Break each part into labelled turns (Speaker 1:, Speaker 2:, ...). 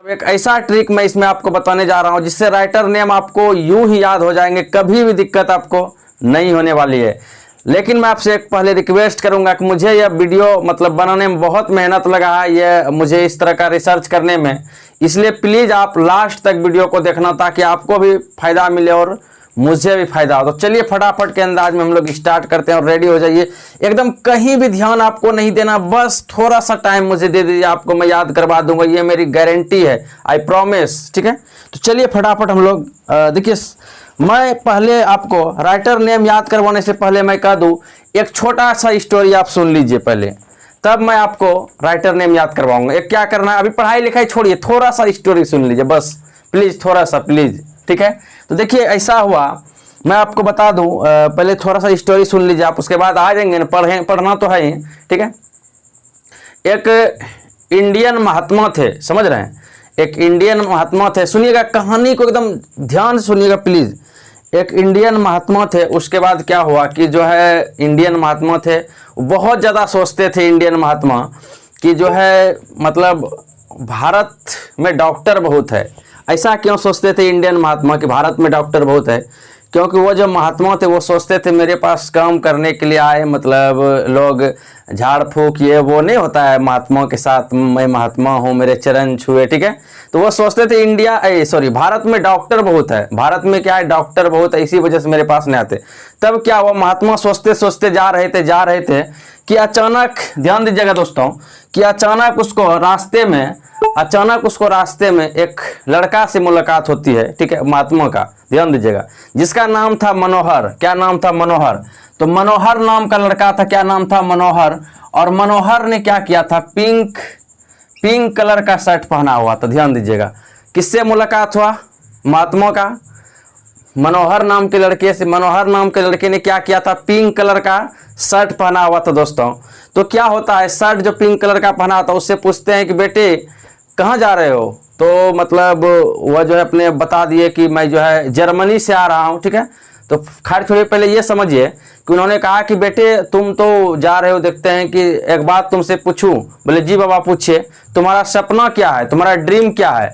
Speaker 1: एक ऐसा ट्रिक मैं इसमें आपको बताने जा रहा हूं जिससे राइटर नेम आपको यूं ही याद हो जाएंगे, कभी भी दिक्कत आपको नहीं होने वाली है। लेकिन मैं आपसे एक पहले रिक्वेस्ट करूंगा कि मुझे यह वीडियो मतलब बनाने में बहुत मेहनत लगा है, यह मुझे इस तरह का रिसर्च करने में, इसलिए प्लीज़ आप लास्ट तक वीडियो को देखना ताकि आपको भी फायदा मिले और मुझे भी फायदा हो। तो चलिए फटाफट के अंदाज में हम लोग स्टार्ट करते हैं और रेडी हो जाइए। एकदम कहीं भी ध्यान आपको नहीं देना, बस थोड़ा सा टाइम मुझे दे दीजिए, आपको मैं याद करवा दूंगा, ये मेरी गारंटी है, आई प्रॉमिस। ठीक है, तो चलिए फटाफट हम लोग देखिए, मैं पहले आपको राइटर नेम याद करवाने से पहले मैं कह दूं, एक छोटा सा स्टोरी आप सुन लीजिए पहले, तब मैं आपको राइटर नेम याद करवाऊंगा। एक क्या करना है, अभी पढ़ाई लिखाई छोड़िए, थोड़ा सा स्टोरी सुन लीजिए बस, प्लीज़ थोड़ा सा प्लीज़। ठीक है, तो देखिए ऐसा हुआ, मैं आपको बता दूं, पहले थोड़ा सा स्टोरी सुन लीजिए आप, उसके बाद आ जाएंगे ना, पढ़ना तो है ही। ठीक है, एक इंडियन महात्मा थे, समझ रहे हैं, एक इंडियन महात्मा थे, सुनिएगा कहानी को एकदम ध्यान से सुनिएगा प्लीज़। एक इंडियन महात्मा थे, उसके बाद क्या हुआ कि जो है इंडियन महात्मा थे, बहुत ज़्यादा सोचते थे इंडियन महात्मा कि जो है मतलब भारत में डॉक्टर बहुत है। ऐसा क्यों सोचते थे इंडियन महात्मा कि भारत में डॉक्टर बहुत है? क्योंकि वो जो महात्मा थे वो सोचते थे मेरे पास काम करने के लिए आए, मतलब लोग झाड़ फूक ये वो नहीं होता है, महात्मा के साथ मैं महात्मा हूँ, मेरे चरण छुए। ठीक है, तो वो सोचते थे भारत में डॉक्टर बहुत है, भारत में क्या है, डॉक्टर बहुत है, इसी वजह से मेरे पास नहीं आते। तब क्या हुआ, महात्मा सोचते सोचते जा रहे थे कि अचानक, ध्यान दीजिएगा दोस्तों, कि अचानक उसको रास्ते में एक लड़का से मुलाकात होती है। ठीक है, महात्मा का ध्यान दीजिएगा, जिसका नाम था मनोहर। क्या नाम था? मनोहर। तो मनोहर नाम का लड़का था, क्या नाम था? मनोहर। और मनोहर ने क्या किया था, पिंक कलर का शर्ट पहना हुआ था। ध्यान दीजिएगा, किससे मुलाकात हुआ? महात्मा का मनोहर नाम के लड़के से। मनोहर नाम के लड़के ने क्या किया था, पिंक कलर का शर्ट पहना हुआ था दोस्तों। तो क्या होता है, शर्ट जो पिंक कलर का पहना था, उससे पूछते हैं कि बेटे कहाँ जा रहे हो? तो मतलब वह जो है अपने बता दिए कि मैं जो है जर्मनी से आ रहा हूँ। ठीक है, तो खैर छोड़िए, पहले ये समझिए कि उन्होंने कहा कि बेटे तुम तो जा रहे हो, देखते हैं कि एक बात तुमसे पूछूं। बोले जी बाबा पूछिए, तुम्हारा सपना क्या है, तुम्हारा ड्रीम क्या है?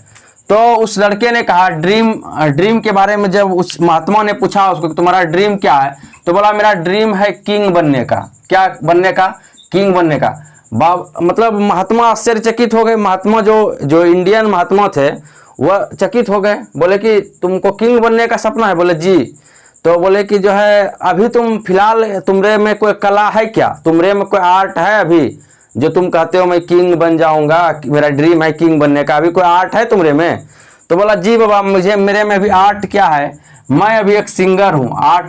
Speaker 1: तो उस लड़के ने कहा ड्रीम के बारे में जब उस महात्मा ने पूछा उसको कि तुम्हारा ड्रीम क्या है, तो बोला मेरा ड्रीम है किंग बनने का। क्या बनने का? किंग बनने का। मतलब महात्मा आश्चर्यचकित हो गए। महात्मा जो इंडियन महात्मा थे वह चकित हो गए, बोले कि तुमको किंग बनने का सपना है? बोले जी। तो बोले कि जो है अभी तुम फिलहाल तुमरे में कोई कला है क्या, तुमरे में कोई आर्ट है अभी, जो तुम कहते हो मैं किंग बन जाऊंगा, मेरा ड्रीम है किंग बनने का, अभी कोई आर्ट है तुमरे में? तो बोला जी बाबा मेरे में भी आर्ट क्या है, मैं अभी एक सिंगर हूँ। आर्ट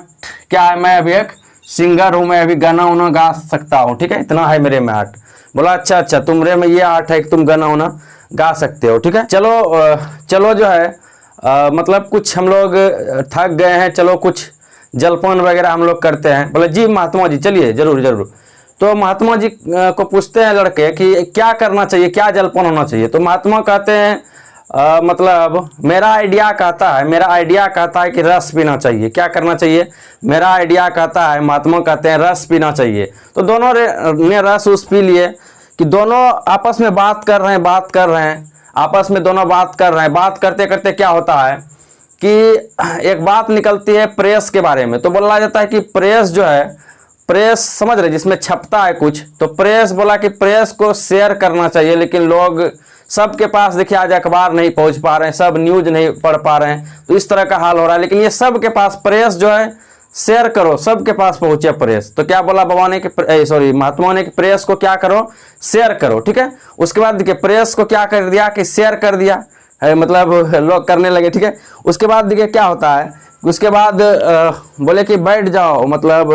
Speaker 1: क्या है? मैं अभी एक सिंगर हूँ, मैं अभी गाना उना गा सकता हूँ। ठीक है, इतना है मेरे में आर्ट। बोला अच्छा तुमरे में ये आर्ट है कि तुम गाना उना गा सकते हो। ठीक है, चलो जो है मतलब कुछ हम लोग थक गए हैं, चलो कुछ जलपान वगैरह हम लोग करते हैं। बोले जी महात्मा जी चलिए, जरूर। तो महात्मा जी को पूछते हैं लड़के कि क्या करना चाहिए, क्या जलपान होना चाहिए? तो महात्मा कहते हैं मतलब मेरा आइडिया कहता है कि रस पीना चाहिए। क्या करना चाहिए? मेरा आइडिया कहता है, महात्मा कहते हैं रस पीना चाहिए। तो दोनों ने रस पी लिए कि दोनों आपस में बात कर रहे हैं, आपस में दोनों बात कर रहे हैं। बात करते करते क्या होता है कि एक बात निकलती है प्रेस के बारे में। तो बोला जाता है कि प्रेस जो है, प्रेस समझ रहे, जिसमें छपता है कुछ, तो प्रेस बोला कि प्रेस को शेयर करना चाहिए, लेकिन लोग सबके पास देखिए आज अखबार नहीं पहुंच पा रहे हैं, सब न्यूज नहीं पढ़ पा रहे हैं, तो इस तरह का हाल हो रहा है। लेकिन ये सबके पास प्रेस जो है शेयर करो, सबके पास पहुंचे प्रेस। तो क्या बोला बाबा ने कि महात्मा ने कि प्रेस को क्या करो, शेयर करो। ठीक है, उसके बाद देखिए प्रेस को क्या कर दिया कि शेयर कर दिया, मतलब लोग करने लगे। ठीक है, उसके बाद देखिए क्या होता है, उसके बाद बोले कि बैठ जाओ, मतलब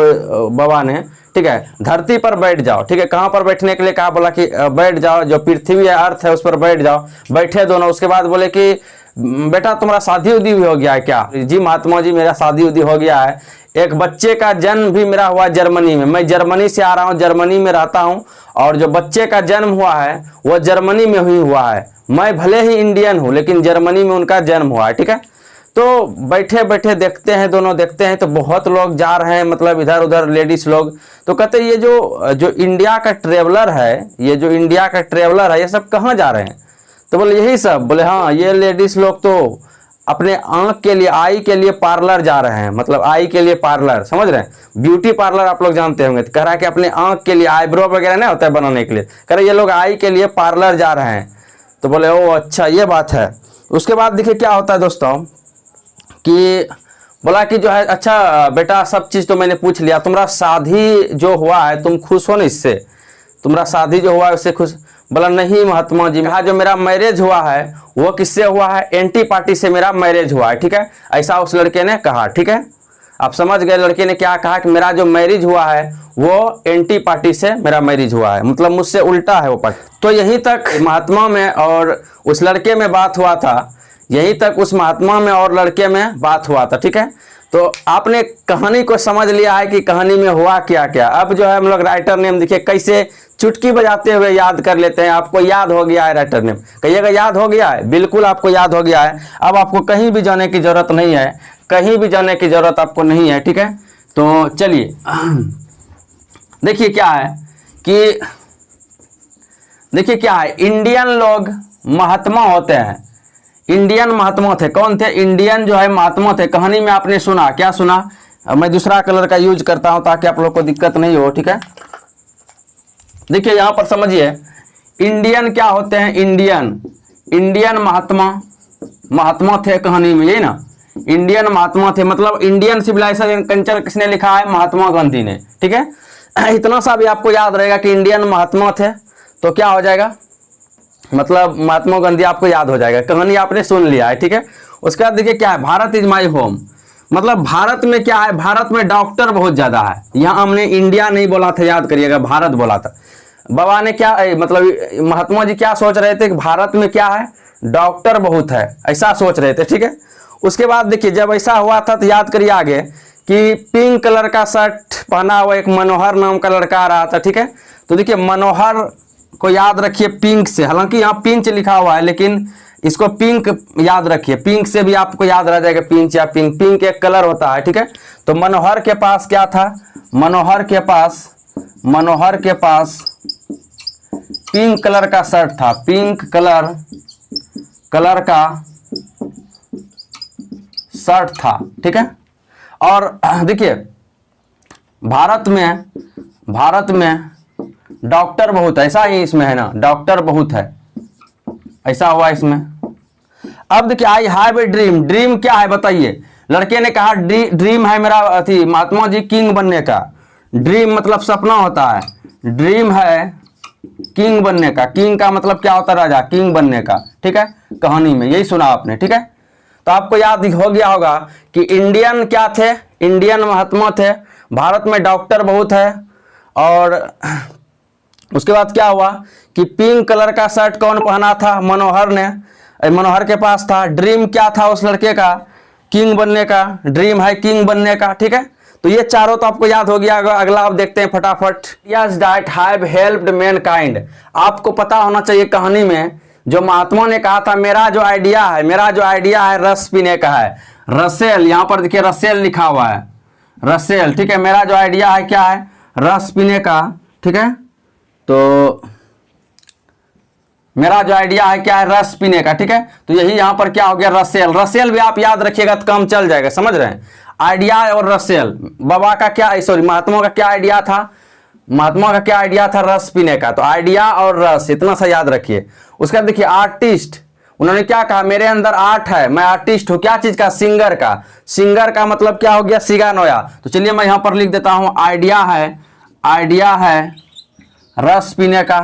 Speaker 1: बाबा ने, ठीक है, धरती पर बैठ जाओ। ठीक है, कहाँ पर बैठने के लिए कहा? बोला कि बैठ जाओ, जो पृथ्वी है, अर्थ है, उस पर बैठ जाओ। बैठे दोनों। उसके बाद बोले कि बेटा तुम्हारा शादी उदी भी हो गया है क्या? जी महात्मा जी मेरा शादी उदी हो गया है, एक बच्चे का जन्म भी मेरा हुआ जर्मनी में, मैं जर्मनी से आ रहा हूँ, जर्मनी में रहता हूँ, और जो बच्चे का जन्म हुआ है वह जर्मनी में ही हुआ है। मैं भले ही इंडियन हूँ लेकिन जर्मनी में उनका जन्म हुआ है। ठीक है, तो बैठे बैठे देखते हैं तो बहुत लोग जा रहे हैं, मतलब इधर उधर लेडीज लोग। तो कहते ये जो इंडिया का ट्रेवलर है, ये सब कहाँ जा रहे हैं? तो बोले यही सब, बोले हाँ ये लेडीज लोग तो अपने आंख के लिए, आई के लिए पार्लर जा रहे हैं, मतलब आई के लिए पार्लर, समझ रहे हैं, ब्यूटी पार्लर आप लोग जानते होंगे। तो कह रहा है कि अपने आंख के लिए, आईब्रो वगैरह नहीं होता है बनाने के लिए, कह रहे ये लोग आई के लिए पार्लर जा रहे हैं। तो बोले ओ अच्छा ये बात है। उसके बाद देखिए क्या होता है दोस्तों कि बोला कि जो है अच्छा बेटा सब चीज़ तो मैंने पूछ लिया, तुम्हारा शादी जो हुआ है तुम खुश हो ना इससे, तुम्हारा शादी जो हुआ है उससे खुश? बोला नहीं महात्मा जी, जो मेरा मैरिज हुआ है वो किससे हुआ है? एंटी पार्टी से मेरा मैरिज हुआ है, ठीक है, ऐसा उस लड़के ने कहा। ठीक है, आप समझ गए लड़के ने क्या कहा कि मेरा जो मैरिज हुआ है वो एंटी पार्टी से मेरा मैरिज हुआ है, मतलब मुझसे उल्टा है वो पार्टी। तो यहीं तक महात्मा में और उस लड़के में बात हुआ था, यहीं तक उस महात्मा में और लड़के में बात हुआ था। ठीक है, तो आपने कहानी को समझ लिया है कि कहानी में हुआ क्या क्या। अब जो है हम लोग राइटर नेम देखिए कैसे चुटकी बजाते हुए याद कर लेते हैं। आपको याद हो गया है राइटर नेम, कहिएगा याद हो गया है? बिल्कुल आपको याद हो गया है। अब आपको कहीं भी जाने की जरूरत नहीं है, कहीं भी जाने की जरूरत आपको नहीं है। ठीक है, तो चलिए देखिए क्या है कि देखिए क्या है, इंडियन लोग महात्मा होते हैं। इंडियन महात्मा थे, कौन थे? इंडियन जो है महात्मा थे। कहानी में आपने सुना, क्या सुना? मैं दूसरा कलर का यूज करता हूं ताकि आप लोग को दिक्कत नहीं हो। ठीक है, देखिए यहां पर समझिए, इंडियन क्या होते हैं? इंडियन महात्मा थे कहानी में, यही ना, इंडियन महात्मा थे, मतलब इंडियन सिविलाइजेशन कल्चर किसने लिखा है? महात्मा गांधी ने। ठीक है, इतना सा भी आपको याद रहेगा कि इंडियन महात्मा थे तो क्या हो जाएगा, मतलब महात्मा गांधी आपको याद हो जाएगा, कहानी आपने सुन लिया है। ठीक है, उसके बाद देखिए क्या है, भारत इज माई होम, मतलब भारत में क्या है, भारत में डॉक्टर बहुत ज्यादा है। यहाँ हमने इंडिया नहीं बोला था, याद करिएगा, भारत बोला था। बाबा ने क्या मतलब महात्मा जी क्या सोच रहे थे कि भारत में क्या है, डॉक्टर बहुत है, ऐसा सोच रहे थे। ठीक है, उसके बाद देखिए जब ऐसा हुआ था तो याद करिए आगे कि पिंक कलर का शर्ट पहना हुआ एक मनोहर नाम का लड़का आ रहा था। ठीक है, तो देखिए मनोहर को याद रखिए पिंक से, हालांकि यहाँ पिंच लिखा हुआ है लेकिन इसको पिंक याद रखिए, पिंक से भी आपको याद रह जाएगा, पिंच या पिंक, पिंक एक कलर होता है। ठीक है, तो मनोहर के पास क्या था, मनोहर के पास पिंक कलर का शर्ट था, पिंक कलर का शर्ट था। ठीक है, और देखिए भारत में डॉक्टर बहुत है, ऐसा ही इसमें है ना, डॉक्टर बहुत है, ऐसा हुआ इसमें। अब देखिए I have a dream, dream क्या है बताइए? लड़के ने कहा ड्रीम है मेरा अथी महात्मा जी किंग बनने का। ड्रीम मतलब सपना होता है, ड्रीम है किंग बनने का। किंग का मतलब क्या होता है? राजा, किंग बनने का। ठीक है, कहानी में यही सुना आपने। ठीक है, तो आपको याद हो गया होगा कि इंडियन क्या थे, इंडियन महात्मा थे, भारत में डॉक्टर बहुत है। और उसके बाद क्या हुआ कि पिंक कलर का शर्ट कौन पहना था? मनोहर ने, मनोहर के पास था। ड्रीम क्या था उस लड़के का? किंग बनने का, ड्रीम है किंग बनने का। ठीक है, तो ये चारों तो आपको याद हो गया। अगला आप देखते हैं फटाफट। Yes diet have helped Mankind, आपको पता होना चाहिए कहानी में जो महात्मा ने कहा था मेरा जो आइडिया है रस पीने का है, रसेल, यहां पर देखिए रसेल लिखा हुआ है, रसेल। ठीक है, मेरा जो आइडिया है क्या है? रस पीने का। ठीक है, तो मेरा जो आइडिया है क्या है? रस पीने का। ठीक है, तो यही यहां पर क्या हो गया? रसेल। रसेल भी आप याद रखिएगा तो काम चल जाएगा, समझ रहे हैं? आइडिया और रसेल, बाबा का क्या, सॉरी महात्मा का क्या आइडिया था? महात्मा का क्या आइडिया था? रस पीने का। तो आइडिया और रस, इतना सा याद रखिए। उसके बाद देखिए आर्टिस्ट, उन्होंने क्या कहा? मेरे अंदर आर्ट है, मैं आर्टिस्ट हूं। क्या चीज का? सिंगर का। सिंगर का मतलब क्या हो गया? सिगानोया। तो चलिए मैं यहां पर लिख देता हूं आइडिया है रस पीने का।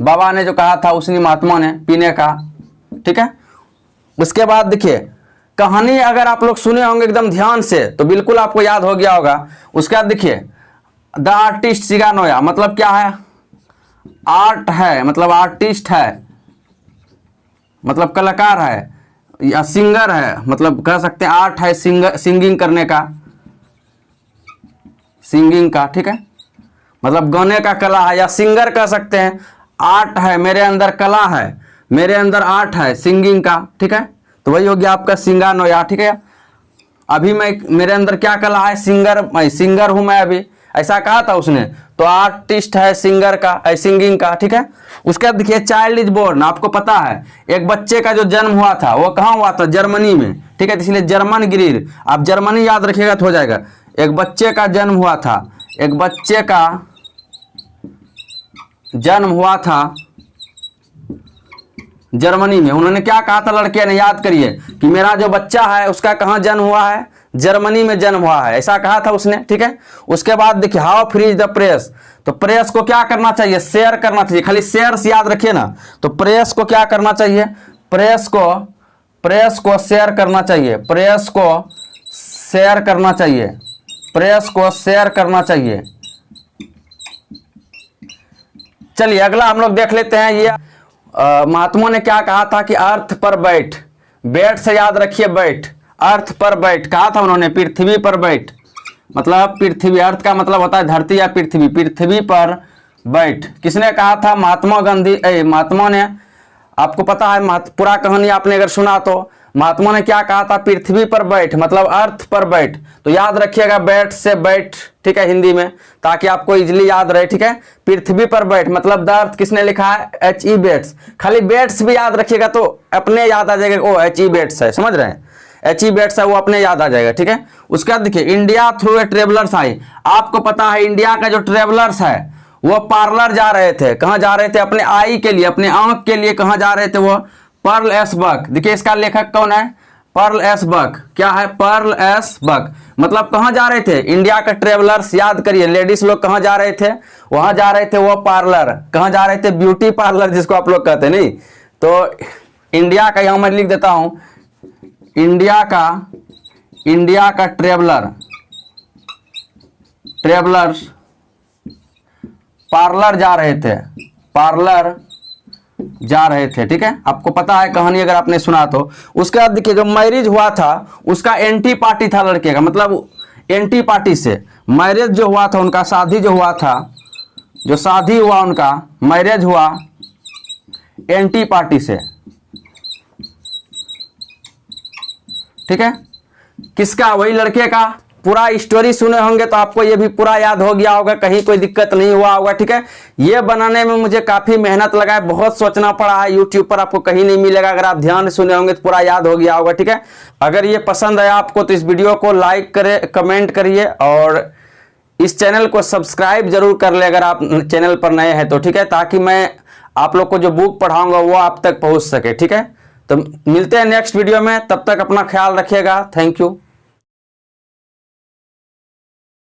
Speaker 1: बाबा ने जो कहा था उसने, महात्मा ने, पीने का। ठीक है, उसके बाद देखिए कहानी अगर आप लोग सुने होंगे एकदम ध्यान से तो बिल्कुल आपको याद हो गया होगा। उसके बाद देखिए द आर्टिस्ट सिगानोया मतलब क्या है? आर्ट है, मतलब आर्टिस्ट है, मतलब कलाकार है, या सिंगर है, मतलब कह सकते हैं आर्ट है सिंगिंग करने का, सिंगिंग का। ठीक है, मतलब गाने का कला है, या सिंगर कह सकते हैं। आर्ट है, मेरे अंदर कला है, मेरे अंदर आर्ट है सिंगिंग का। ठीक है, तो वही हो गया आपका सिंगानोया। ठीक है, अभी मैं, मेरे अंदर क्या कला है? सिंगर हूं मैं अभी। ऐसा कहा था उसने। तो आर्टिस्ट है सिंगर का, सिंगिंग का, ठीक है। उसके बाद देखिए चाइल्ड इज बोर्न, आपको पता है एक बच्चे का जो जन्म हुआ था वो कहाँ हुआ था, जर्मनी में, ठीक है। इसलिए जर्मन ग्रीर, आप जर्मनी याद रखिएगा तो हो जाएगा। एक बच्चे का जन्म हुआ था, एक बच्चे का जन्म हुआ था जर्मनी में। उन्होंने क्या कहा था लड़के ने, याद करिए कि मेरा जो बच्चा है उसका कहाँ जन्म हुआ है, जर्मनी में जन्म हुआ है, ऐसा कहा था उसने, ठीक है। उसके बाद देखिए how free is the press, तो प्रेस को क्या करना चाहिए, शेयर करना चाहिए, खाली शेयर से याद रखिए ना। तो प्रेस को क्या करना चाहिए, प्रेस को शेयर करना चाहिए, प्रेस को शेयर करना चाहिए, प्रेस को शेयर करना चाहिए। चलिए अगला हम लोग देख लेते हैं। ये महात्मा ने क्या कहा था कि अर्थ पर बैठ, बैठ से याद रखिए बैठ, अर्थ पर बैठ कहा था उन्होंने, पृथ्वी पर बैठ, मतलब पृथ्वी, अर्थ का मतलब होता है धरती या पृथ्वी, पृथ्वी पर बैठ। किसने कहा था, महात्मा गांधी, महात्मा ने, आपको पता है पूरा कहानी आपने अगर सुना तो महात्मा ने क्या कहा था, पृथ्वी पर बैठ मतलब अर्थ पर बैठ। तो याद रखिएगा बैठ से बैठ, ठीक है, हिंदी में, ताकि आपको इजीली याद रहे, ठीक है। पृथ्वी पर बैठ मतलब द अर्थ, किसने लिखा है, H.E. बेट्स। खाली बेट्स भी याद रखिएगा तो अपने याद आ जाएगा, ओ H.E. बेट्स है, समझ रहे हैं, H.E. बेट्स है, वो अपने याद आ जाएगा, ठीक है। उसके बाद देखिए इंडिया थ्रू ए ट्रेवलर्स आई, आपको पता है इंडिया का जो ट्रेवलर्स है वो पार्लर जा रहे थे, कहाँ जा रहे थे, अपने आई के लिए, अपने आंख के लिए कहाँ जा रहे थे, वो पर्ल एस बक। देखिए इसका लेखक कौन है, पर्ल एस बक। क्या है, पर्ल एस बक, मतलब कहाँ जा रहे थे, इंडिया का ट्रेवलर्स, याद करिए लेडीज लोग कहाँ जा रहे थे, वहां जा रहे थे वो पार्लर, कहाँ जा रहे थे, ब्यूटी पार्लर जिसको आप लोग कहते हैं, नहीं तो इंडिया का यहां मैं लिख देता हूं, इंडिया का ट्रेवलर्स पार्लर जा रहे थे, पार्लर जा रहे थे, ठीक है। आपको पता है कहानी अगर आपने सुना तो। उसके बाद देखिए जो मैरिज हुआ था उसका एंटी पार्टी था लड़के का, मतलब एंटी पार्टी से मैरिज जो हुआ था उनका, शादी जो हुआ था, जो शादी हुआ उनका, मैरिज हुआ एंटी पार्टी से, ठीक है। किसका, वही लड़के का। पूरा स्टोरी सुने होंगे तो आपको ये भी पूरा याद हो गया होगा, कहीं कोई दिक्कत नहीं हुआ होगा, ठीक है। ये बनाने में मुझे काफी मेहनत लगा है, बहुत सोचना पड़ा है, यूट्यूब पर आपको कहीं नहीं मिलेगा, अगर आप ध्यान से सुने होंगे तो पूरा याद हो गया होगा, ठीक है। अगर ये पसंद आया आपको तो इस वीडियो को लाइक करें, कमेंट करिए और इस चैनल को सब्सक्राइब जरूर कर ले अगर आप चैनल पर नए हैं तो, ठीक है, ताकि मैं आप लोग को जो बुक पढ़ाऊंगा वो आप तक पहुंच सके, ठीक है। तो मिलते हैं नेक्स्ट वीडियो में, तब तक अपना ख्याल रखिएगा, थैंक यू।